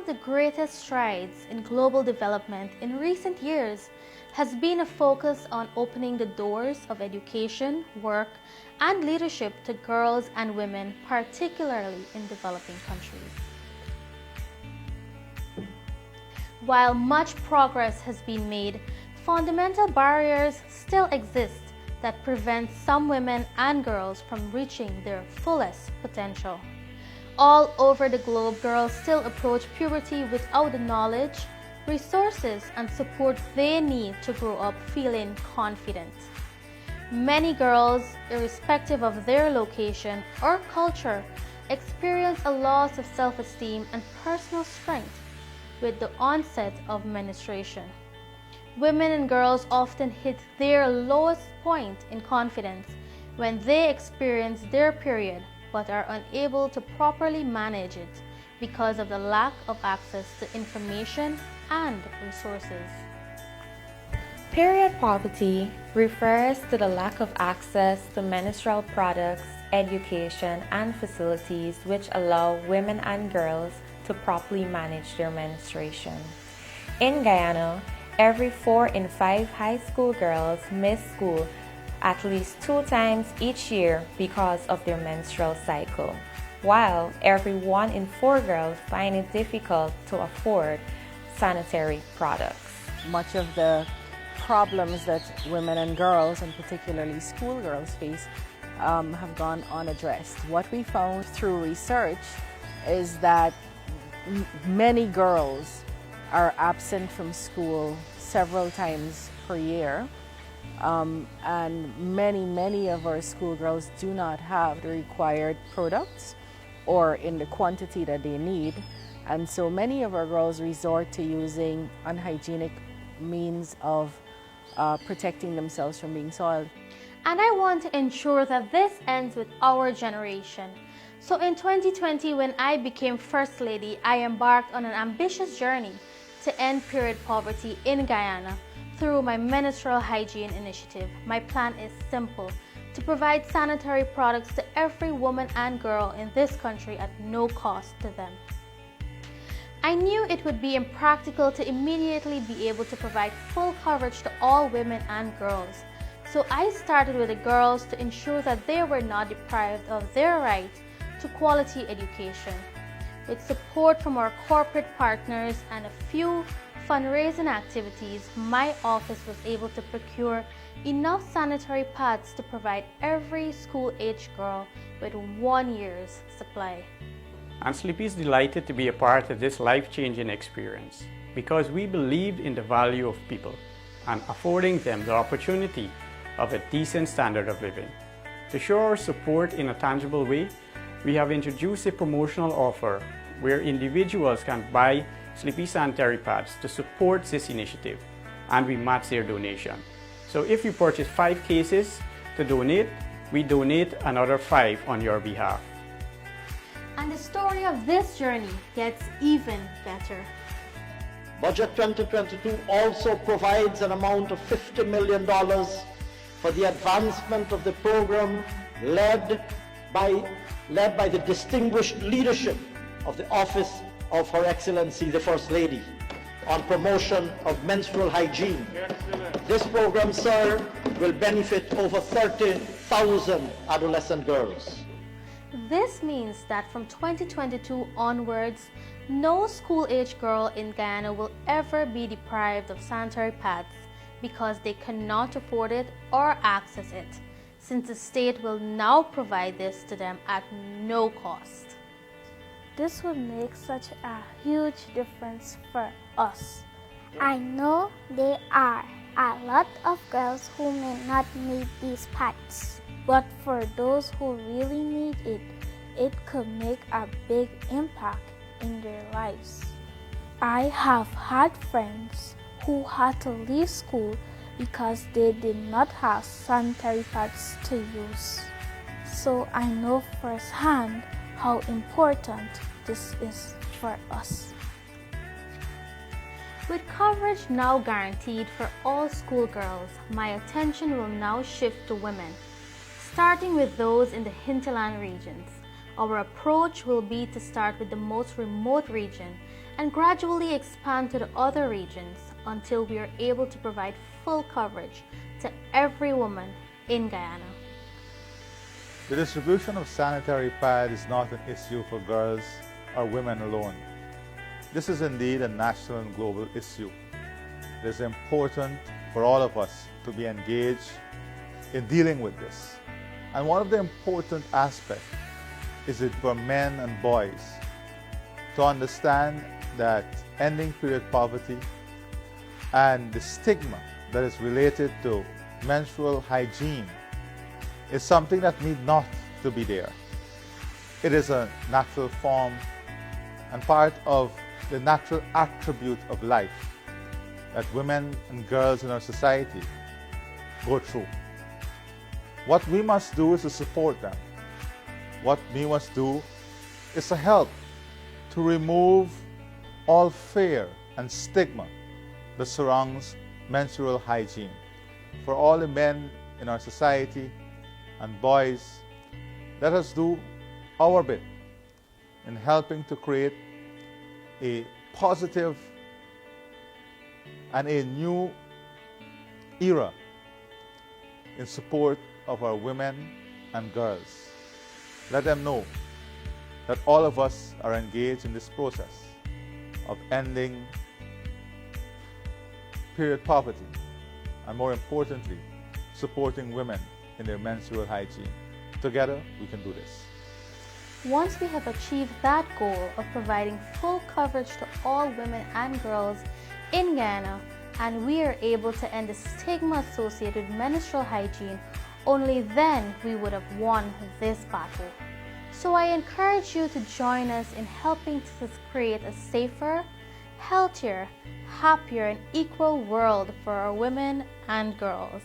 of the greatest strides in global development in recent years has been a focus on opening the doors of education, work, and leadership to girls and women, particularly in developing countries. While much progress has been made, fundamental barriers still exist that prevent some women and girls from reaching their fullest potential. All over the globe, girls still approach puberty without the knowledge, resources, and support they need to grow up feeling confident. Many girls, irrespective of their location or culture, experience a loss of self-esteem and personal strength with the onset of menstruation. Women and girls often hit their lowest point in confidence when they experience their period but are unable to properly manage it because of the lack of access to information and resources. Period poverty refers to the lack of access to menstrual products, education, and facilities which allow women and girls to properly manage their menstruation. In Guyana, every 4 in 5 high school girls miss school at least 2 times each year because of their menstrual cycle, while every 1 in 4 girls find it difficult to afford sanitary products. Much of the problems that women and girls, and particularly schoolgirls, face have gone unaddressed. What we found through research is that many girls are absent from school several times per year. And many of our schoolgirls do not have the required products or in the quantity that they need. And so many of our girls resort to using unhygienic means of protecting themselves from being soiled. And I want to ensure that this ends with our generation. So in 2020, when I became First Lady, I embarked on an ambitious journey to end period poverty in Guyana through my Menstrual Hygiene initiative. My plan is simple: to provide sanitary products to every woman and girl in this country at no cost to them. I knew it would be impractical to immediately be able to provide full coverage to all women and girls. So I started with the girls to ensure that they were not deprived of their right to quality education. With support from our corporate partners and a few fundraising activities, my office was able to procure enough sanitary pads to provide every school-age girl with 1 year's supply. And Sleepy is delighted to be a part of this life-changing experience because we believed in the value of people and affording them the opportunity of a decent standard of living. To show our support in a tangible way, we have introduced a promotional offer where individuals can buy Sleepy sanitary pads to support this initiative, and we match their donation. So if you purchase 5 cases to donate, we donate another 5 on your behalf. And the story of this journey gets even better. Budget 2022 also provides an amount of $50 million for the advancement of the program led by the distinguished leadership of the Office of Her Excellency the First Lady on promotion of menstrual hygiene. This program, sir, will benefit over 30,000 adolescent girls. This means that from 2022 onwards, no school-age girl in Guyana will ever be deprived of sanitary pads because they cannot afford it or access it, since the state will now provide this to them at no cost. This will make such a huge difference for us. I know there are a lot of girls who may not need these pads, but for those who really need it, it could make a big impact in their lives. I have had friends who had to leave school because they did not have sanitary pads to use. So I know firsthand how important this is for us. With coverage now guaranteed for all schoolgirls, my attention will now shift to women, starting with those in the hinterland regions. Our approach will be to start with the most remote region and gradually expand to the other regions until we are able to provide full coverage to every woman in Guyana. The distribution of sanitary pads is not an issue for girls or women alone. This is indeed a national and global issue. It is important for all of us to be engaged in dealing with this. And one of the important aspects is it for men and boys to understand that ending period poverty and the stigma that is related to menstrual hygiene is something that need not to be there. It is a natural form and part of the natural attribute of life that women and girls in our society go through. What we must do is to support them. What we must do is to help to remove all fear and stigma that surrounds menstrual hygiene. For all the men in our society and boys, let us do our bit in helping to create a positive and a new era in support of our women and girls. Let them know that all of us are engaged in this process of ending period poverty and, more importantly, supporting women in their menstrual hygiene. Together, we can do this. Once we have achieved that goal of providing full coverage to all women and girls in Guyana, and we are able to end the stigma associated with menstrual hygiene, only then we would have won this battle. So I encourage you to join us in helping to create a safer, healthier, happier, and equal world for our women and girls.